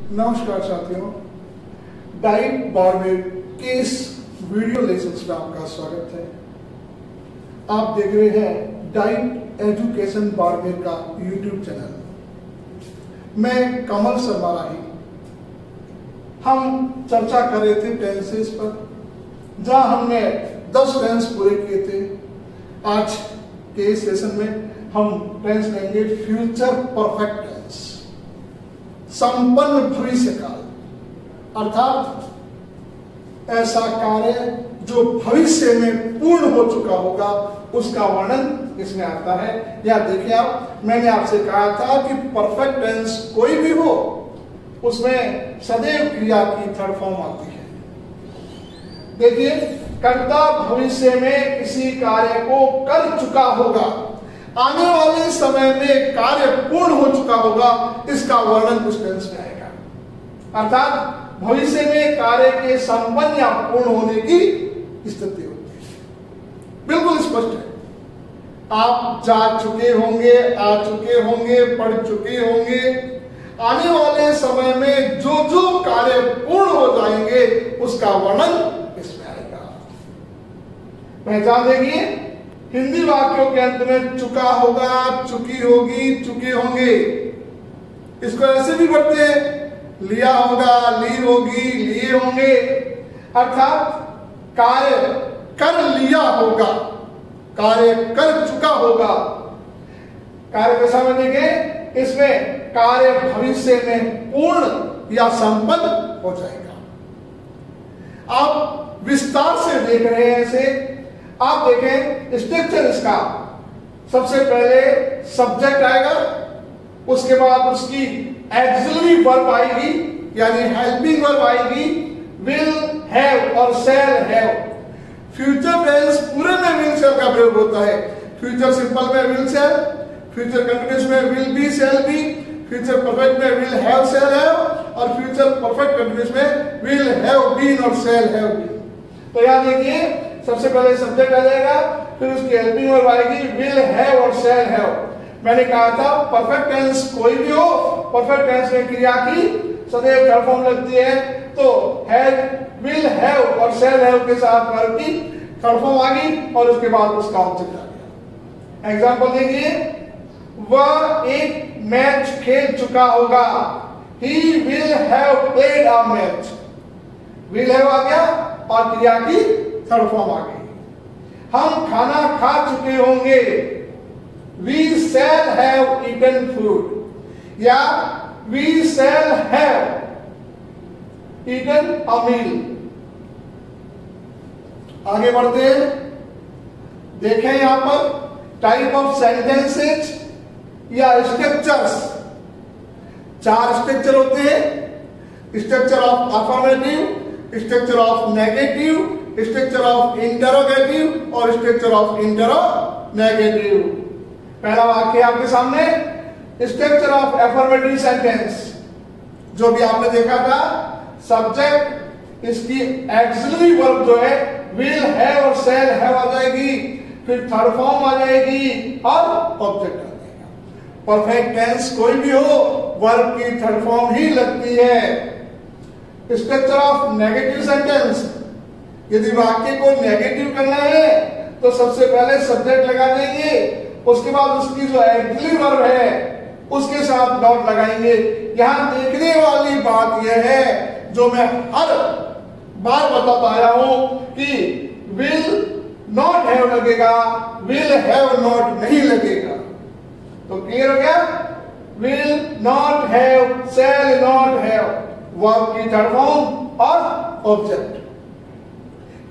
नमस्कार साथियों, डाइट बार्वेर के इस वीडियो लेसन्स में आपका स्वागत है। आप देख रहे हैं डाइट एजुकेशन बार्वेर का यूट्यूब चैनल। मैं कमल शर्मा राही। हम चर्चा कर रहे थे टेंसेस पर, जहां हमने 10 टेंस पूरे किए थे। आज के इस सेशन में हम टेंस लेंगे फ्यूचर परफेक्ट टेंस, संपन्न भविष्य काल, अर्थात ऐसा कार्य जो भविष्य में पूर्ण हो चुका होगा उसका वर्णन इसमें आता है। या देखिए आप, मैंने आपसे कहा था कि परफेक्ट टेंस कोई भी हो उसमें सदैव क्रिया की थर्ड फॉर्म आती है। देखिए, कर्ता भविष्य में किसी कार्य को कर चुका होगा, आने वाले समय में कार्य पूर्ण हो चुका होगा, इसका वर्णन उस टेंस में आएगा। अर्थात भविष्य में कार्य के संपन्न या पूर्ण होने की स्थिति होती है। बिल्कुल स्पष्ट है। आप जा चुके होंगे, आ चुके होंगे, पढ़ चुके होंगे, आने वाले समय में जो जो कार्य पूर्ण हो जाएंगे उसका वर्णन इसमें आएगा। पहचान देखिए, हिंदी वाक्यों के अंत में चुका होगा, चुकी होगी, चुके होंगे, इसको ऐसे भी पढ़ते हैं, लिया होगा, ली होगी, लिए होंगे। अर्थात कार्य कर लिया होगा, कार्य कर चुका होगा। कार्य कैसा में देखें, इसमें कार्य भविष्य में पूर्ण या संपन्न हो जाएगा। आप विस्तार से देख रहे हैं इसे। आप देखें स्ट्रक्चर इसका, सबसे पहले सब्जेक्ट आएगा, उसके बाद उसकी एक्सिलरी वर्ब आएगी यानी हेल्पिंग वर्ब आएगी, विल, हैव और शैल हैव। फ्यूचर टेंस पूरे में विल शैल का प्रयोग होता है। फ्यूचर सिंपल में विल शैल, फ्यूचर कंटीन्यूअस में will be shall be, future perfect में विल हैव शैल हैव और फ्यूचर परफेक्ट कंटीन्यूअस में विल हैव बीन और शैल हैव बीन। तो यहां देखिए, सबसे पहले सब्जेक्ट आ जाएगा, फिर उसकी हेल्पिंग वर्ब आएगी, विल हैव और शैल हैव। मैंने कहा था परफेक्ट टेंस कोई भी हो, परफेक्ट टेंस में क्रिया की सदैव थर्ड फॉर्म लगती है। तो हैव, विल हैव और शैल हैव के साथ वर्ब की थर्ड फॉर्म आ गई और उसके बाद उसका ऑब्जेक्ट आ गया। एग्जांपल देखिए, वह एक मैच खेल चुका होगा, he will have played a match. Will have आ गया और क्रिया की थर्ड फॉर्म आ गई। हम खाना खा चुके होंगे, we shall have eaten food या we shall have eaten a meal। आगे बढ़ते हैं, देखें यहां पर टाइप ऑफ सेंटेंसेस या स्ट्रक्चर्स। 4 स्ट्रक्चर होते हैं, structure of affirmative, structure of negative, structure of interrogative और स्ट्रक्चर ऑफ इंटरोनेगेटिव। पहला वाक्य आपके सामने, स्ट्रक्चर ऑफ अफर्मेटिव सेंटेंस। जो भी आपने देखा था, सब्जेक्ट, इसकी एक्सिलरी वर्ब जो है विल हैव और शैल हैव आ जाएगी, फिर थर्ड फॉर्म आ जाएगी और ऑब्जेक्ट आ जाएगा। परफेक्ट टेंस कोई भी हो, वर्ब की थर्ड फॉर्म ही लगती है। स्ट्रक्चर ऑफ नेगेटिव सेंटेंस, यदि वाक्य को नेगेटिव करना है तो सबसे पहले सब्जेक्ट लगा देंगे, उसके बाद उसकी जो एक्सिलरी वर्ब है उसके साथ डॉट लगाएंगे। यहां देखने वाली बात यह है, जो मैं हर बार बताता आया हूं, कि विल नॉट हैव लगेगा, विल हैव नॉट नहीं लगेगा। तो क्लियर हो गया, will not have, shall not have, verb की थर्ड फॉर्म और ऑब्जेक्ट।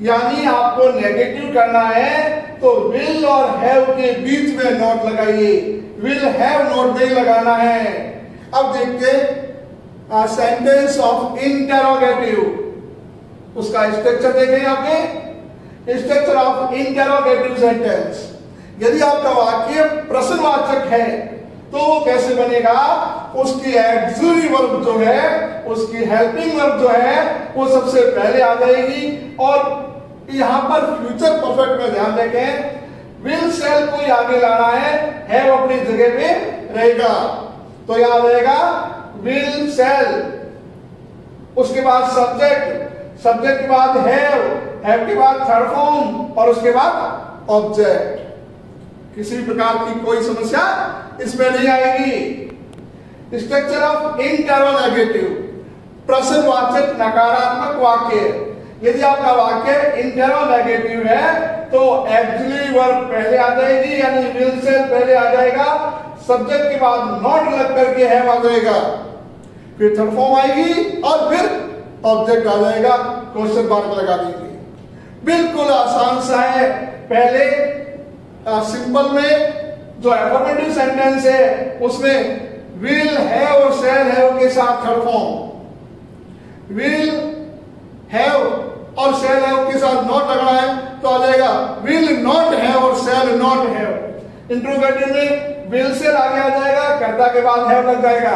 यानी आपको नेगेटिव करना है तो विल और हैव के बीच में नॉट लगाइए, विल हैव नॉट नहीं लगाना है। अब देखते हैं सेंटेंस ऑफ इंटरोगेटिव, उसका स्ट्रक्चर देखें। आपके स्ट्रक्चर ऑफ इंटरोगेटिव सेंटेंस, यदि आपका वाक्य प्रश्नवाचक है तो वो कैसे बनेगा, उसकी एक्सिलरी वर्ब जो है, उसकी हेल्पिंग वर्ब जो है वो सबसे पहले आ जाएगी। और यहां पर फ्यूचर परफेक्ट में ध्यान रखें, विल शैल को आगे लाना है, हैव अपनी जगह पे रहेगा। तो याद रहेगा विल शैल उसके बाद सब्जेक्ट, सब्जेक्ट के बाद हैव के बाद थर्ड फॉर्म और उसके बाद ऑब्जेक्ट। किसी भी प्रकार की कोई समस्या इसमें नहीं आएगी। स्ट्रक्चर ऑफ इंटरोगेटिव, प्रश्नवाचक नकारात्मक वाक्य। यदि आपका वाक्य इंटरोगेटिव है तो एक्चुअली वर्ब पहले आ जाएगी, यानी विल से पहले आ जाएगा, सब्जेक्ट के बाद नॉट लग करके हैव आ जाएगा, फिर थर्ड फॉर्म आएगी और फिर ऑब्जेक्ट आ जाएगा, क्वेश्चन मार्क लगा देंगे। बिल्कुल आसान सा है। पहले सिंपल में जो अफर्मेटिव सेंटेंस है उसमें विल है और शैल है के साथ थर्ड फॉर्म, विल हैव और शैल हैव के साथ नॉट लगना है तो आ जाएगा विल नॉट हैव और शैल नॉट हैव। इंट्रोगेटिव में विल से आगे आ जाएगा, कर्ता के बाद हैव लग जाएगा,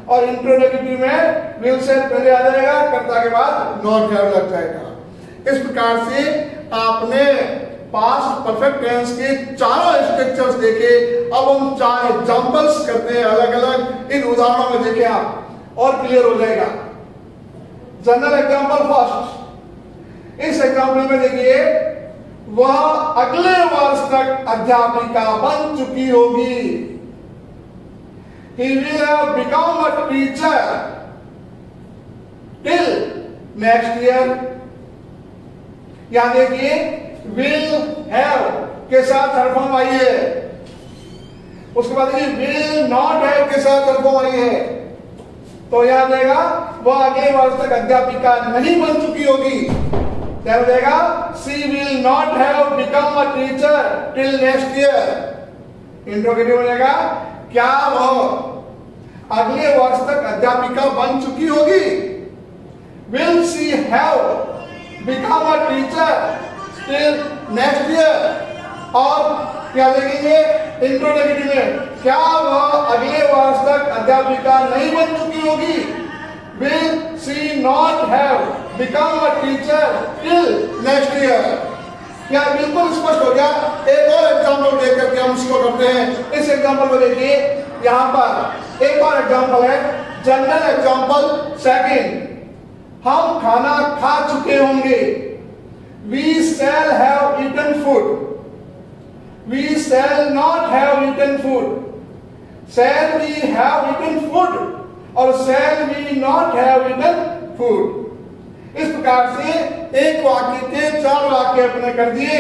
और इंट्रोगेटिव में विल से पहले आ जाएगा, कर्ता के बाद नॉट हैव लग जाएगा। इस प्रकार से आपने पास्ट परफेक्ट टेंस के चारों स्ट्रक्चर्स देखे। अब हम 4 एग्जांपल्स करते हैं अलग अलग। इन उदाहरणों में देखें आप और क्लियर हो जाएगा। General example first. इस एग्जांपल में देखिए, वह अगले वर्ष तक अध्यापिका बन चुकी होगी। He will have become a teacher till next year। यहां देखिए will have के साथ थर्ड फॉर्म आई है, उसके बाद देखिए will not have के साथ थर्ड फॉर्म आई है, तो यहां देगा वह अगले वर्ष तक अध्यापिका नहीं बन चुकी होगी। क्या हो जाएगा? She will not have become a teacher till next year। Interrogative हो जाएगा, क्या वह अगले वर्ष तक अध्यापिका बन चुकी होगी? Will she have become a teacher till next year? और क्या देखेंगे इंट्रोगेटिव में, क्या वह अगले वर्ष तक अध्यापिका नहीं बन चुकी होगी? Will she not have become a teacher till next year? क्या बिल्कुल स्पष्ट हो गया? एक और एग्जाम्पल देख करके हम इसको करते हैं। इस एग्जाम्पल को देखिए, यहां पर एक और एग्जाम्पल है, जनरल एग्जाम्पल सेकंड। हम खाना खा चुके होंगे। We shall have eaten food। We shall not have eaten food। Shall we have eaten food और shall we not have eaten food। इस प्रकार से एक वाक्य के 4 वाक्य अपने कर दिए,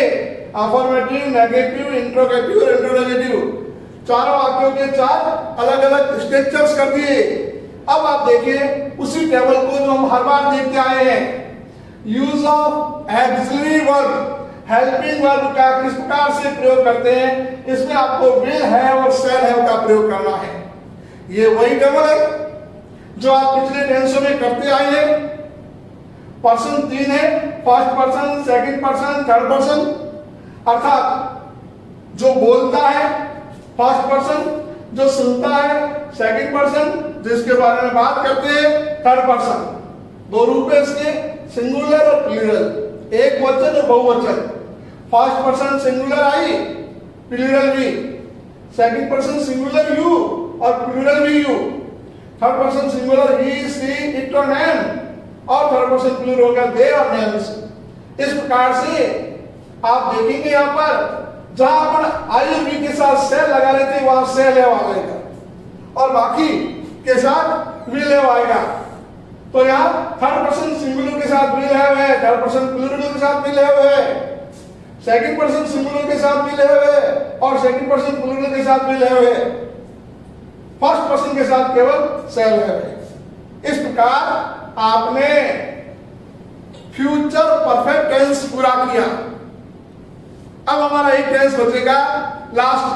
अफर्मेटिव, नेगेटिव, इंट्रोगेटिव और इंट्रोगेटिव। चारों वाक्यों के 4 अलग अलग स्ट्रक्चर्स कर दिए। अब आप देखिए उसी टेबल को जो हम हर बार देखते आए हैं, use of axillary verb, helping verb का किस प्रकार से प्रयोग करते हैं, इसमें आपको विल है और शैल है का प्रयोग करना है। ये वही टेबल है जो आप पिछले टेंसों में करते आए हैं। पर्सन 3 है, first person, second person, third person. अर्थात जो बोलता है फर्स्ट पर्सन, जो सुनता है सेकंड पर्सन, जिसके बारे में बात करते हैं थर्ड पर्सन। 2 रूप है इसके, सिंगुलर और प्लूरल, एक वचन और बहुवचन। First person singular I, plural भी। सेकंड पर्सन सिंगुलर यू और प्लूरल भी you. Third person singular he, she, it और नेम, और थर्ड पर्सन प्लूरल होगा दे और नेम्स। इस प्रकार से आप देखेंगे यहां पर जहां अपन आई और बी के साथ सेल लगा रहे थे वहां सेल है आ जाएगा, और बाकी के साथ विल है आएगा। तो यहाँ थर्ड पर्सन सिंगुलर के साथ विल है, थर्ड पर्सन प्लूरल के साथ विल है, सेकंड पर्सन सिंगुलर के साथ विल है और सेकंड पर्सन प्लूरल के साथ विल है, फर्स्ट पर्सन के साथ केवल सेल है। इस प्रकार आपने फ्यूचर परफेक्ट टेंस पूरा किया। अब हमारा एक टेंस बचेगा लास्ट,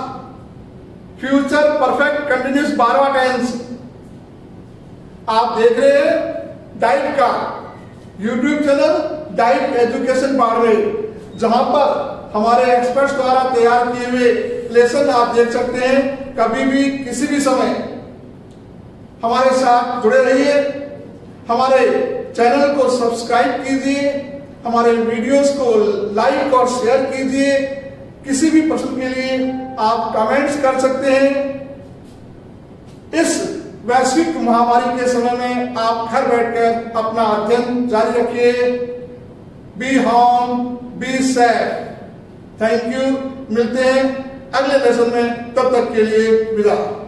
फ्यूचर परफेक्ट कंटिन्यूस 12वां टेंस। आप देख रहे हैं डाइट का यूट्यूब चैनल, डाइट एजुकेशन बारहवीं, जहां पर हमारे एक्सपर्ट्स द्वारा तैयार किए हुए लेसन आप देख सकते हैं। कभी भी किसी भी समय हमारे साथ जुड़े रहिए, हमारे चैनल को सब्सक्राइब कीजिए, हमारे वीडियोस को लाइक और शेयर कीजिए। किसी भी प्रश्न के लिए आप कमेंट्स कर सकते हैं। इस वैश्विक महामारी के समय में आप घर बैठकर अपना अध्ययन जारी रखिए। Be home, be safe. Thank you. मिलते हैं अगले लेसन में, तब तक के लिए विदा।